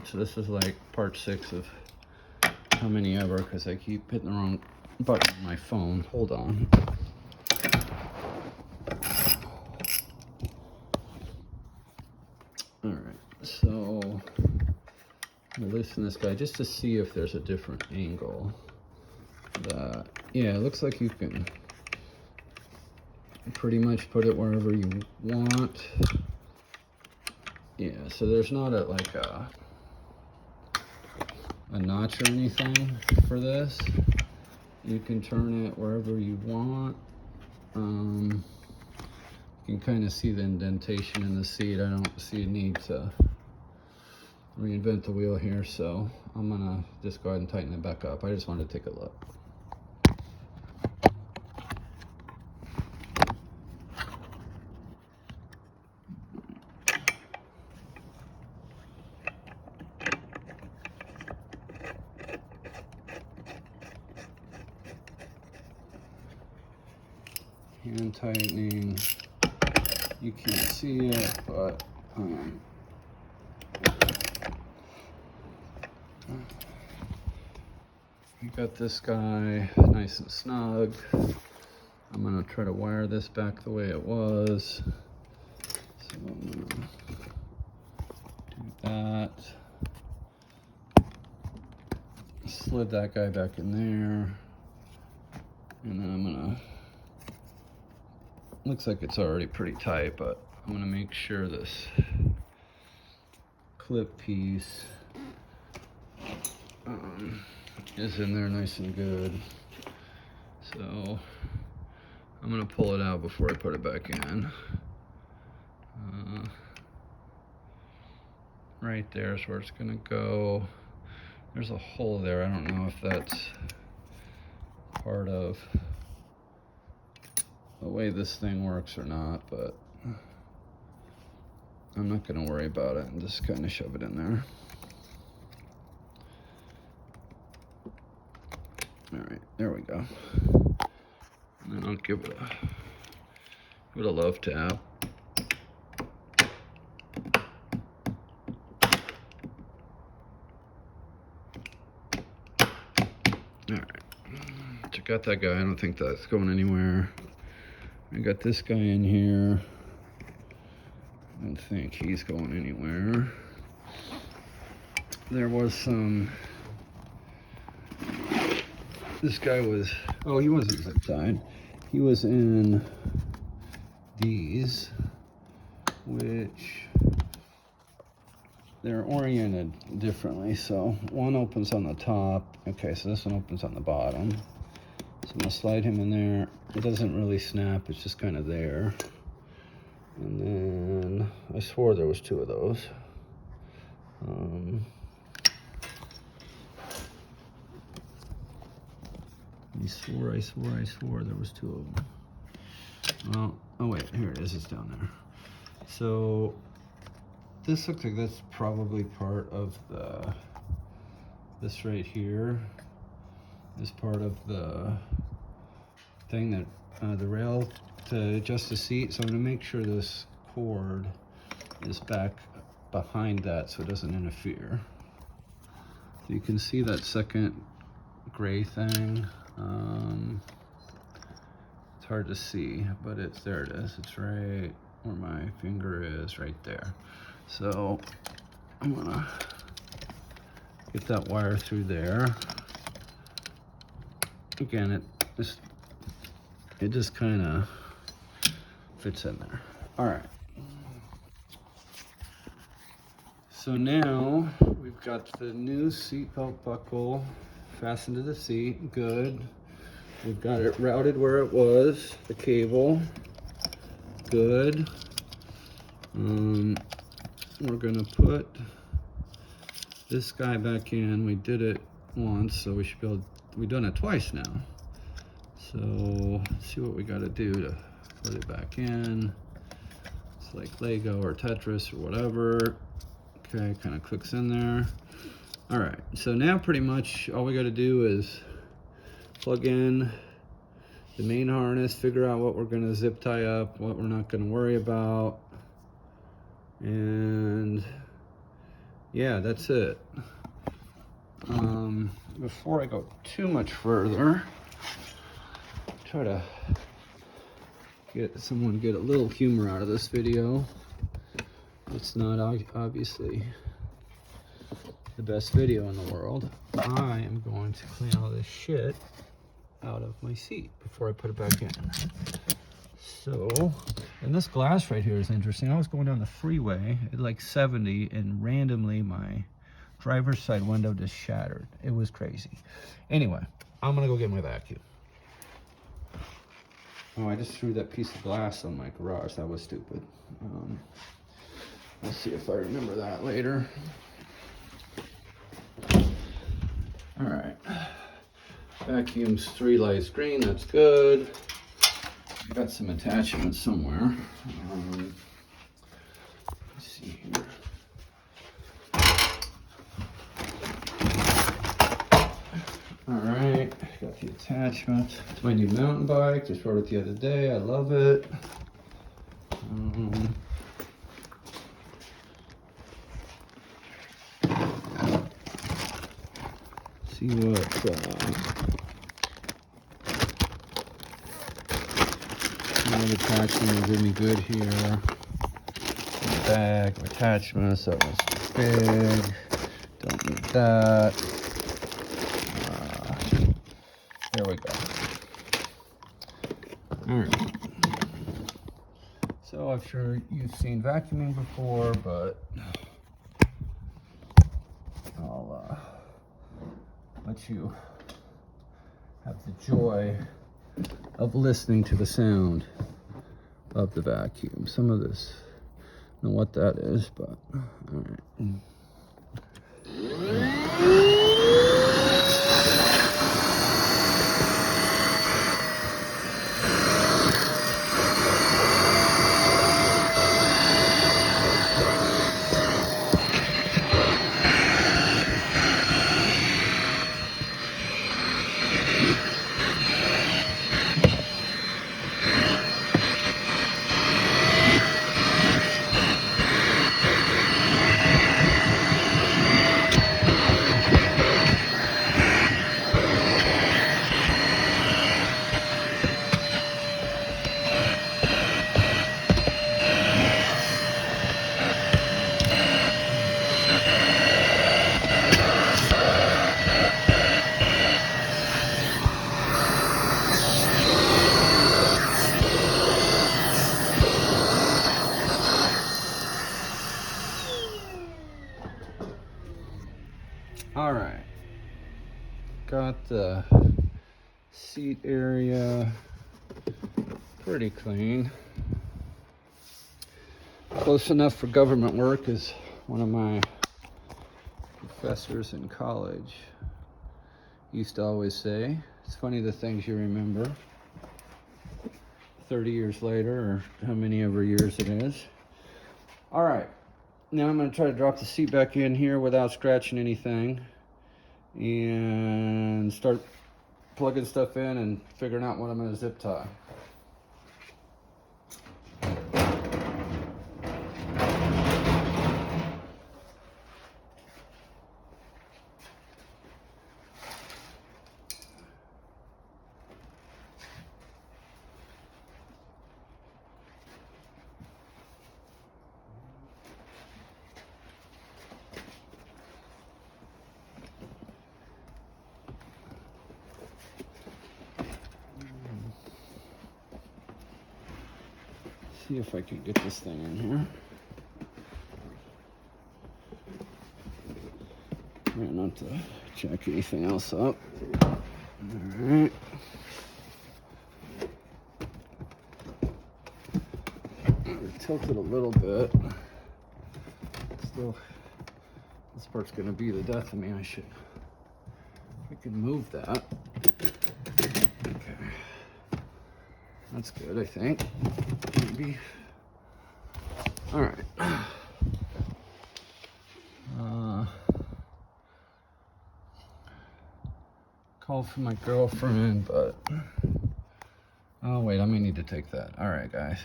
right, so this is like part 6 of how many ever, because I keep hitting the wrong button on my phone. Hold on. All right, so I'm gonna loosen this guy just to see if there's a different angle. Yeah, it looks like you can pretty much put it wherever you want. Yeah, so there's not like a notch or anything for this. You can turn it wherever you want. You can kind of see the indentation in the seat. I don't see a need to reinvent the wheel here, so I'm gonna just go ahead and tighten it back up. I just wanted to take a look. Hand tightening. You can't see it, but you got this guy nice and snug. I'm gonna try to wire this back the way it was. So I'm gonna do that. Slid that guy back in there. And then I'm gonna, looks like it's already pretty tight, but I'm gonna make sure this clip piece is in there nice and good. So I'm gonna pull it out before I put it back in. Right there is where it's gonna go. There's a hole there. I don't know if that's part of the way this thing works or not, but I'm not gonna worry about it and just kind of shove it in there. All right, there we go. And then I'll give it a love tap. All right, check out that guy. I don't think that's going anywhere. I got this guy in here. I don't think he's going anywhere. There was some, this guy was, oh, he wasn't zip tied. He was in these, which they're oriented differently. So one opens on the top. Okay, so this one opens on the bottom. So I'm gonna slide him in there. It doesn't really snap, it's just kind of there. And then I swore there was 2 of those. I swore there was 2 of them. Well, oh wait, here it is, it's down there. So this looks like that's probably part of this right here is part of the thing that, the rail to adjust the seat. So I'm gonna make sure this cord is back behind that so it doesn't interfere. So you can see that second gray thing. It's hard to see, but there it is. It's right where my finger is, right there. So I'm gonna get that wire through there. Again, it just kind of fits in there. All right. So now we've got the new seatbelt buckle fastened to the seat. Good. We've got it routed where it was, the cable. Good. We're gonna put this guy back in. We did it once, so we should be able, we've done it twice now. So let's see what we gotta do to put it back in. It's like Lego or Tetris or whatever. Okay, kind of clicks in there. All right, so now pretty much all we gotta do is plug in the main harness, figure out what we're gonna zip tie up, what we're not gonna worry about, and yeah, that's it. Before I go too much further, try to get a little humor out of this video. It's not obviously the best video in the world. I am going to clean all this shit out of my seat before I put it back in. So, and this glass right here is interesting. I was going down the freeway at like 70 and randomly my driver's side window just shattered. It was crazy. Anyway, I'm gonna go get my vacuum. Oh, I just threw that piece of glass on my garage. That was stupid. Let's see if I remember that later. All right. Vacuum's 3 lights green. That's good. I got some attachments somewhere. Let's see here. All right, got the attachment. It's my new mountain bike. Just rode it the other day. I love it. See what attachment will do me good here. Bag of attachments. That was too big. Don't need that. There we go. All right. So I'm sure you've seen vacuuming before, but I'll let you have the joy of listening to the sound of the vacuum. Some of this, I don't know what that is, but all right. All right, got the seat area pretty clean. Close enough for government work, as one of my professors in college used to always say. It's funny the things you remember 30 years later, or how many ever years it is. All right. Now I'm going to try to drop the seat back in here without scratching anything and start plugging stuff in and figuring out what I'm going to zip tie. See if I can get this thing in here. Try not to jack anything else up. All right. Tilted a little bit. Still, this part's gonna be the death of me. I can move that. Okay. That's good, I think. Maybe. All right. Call from my girlfriend, but oh wait, I may need to take that. All right, guys.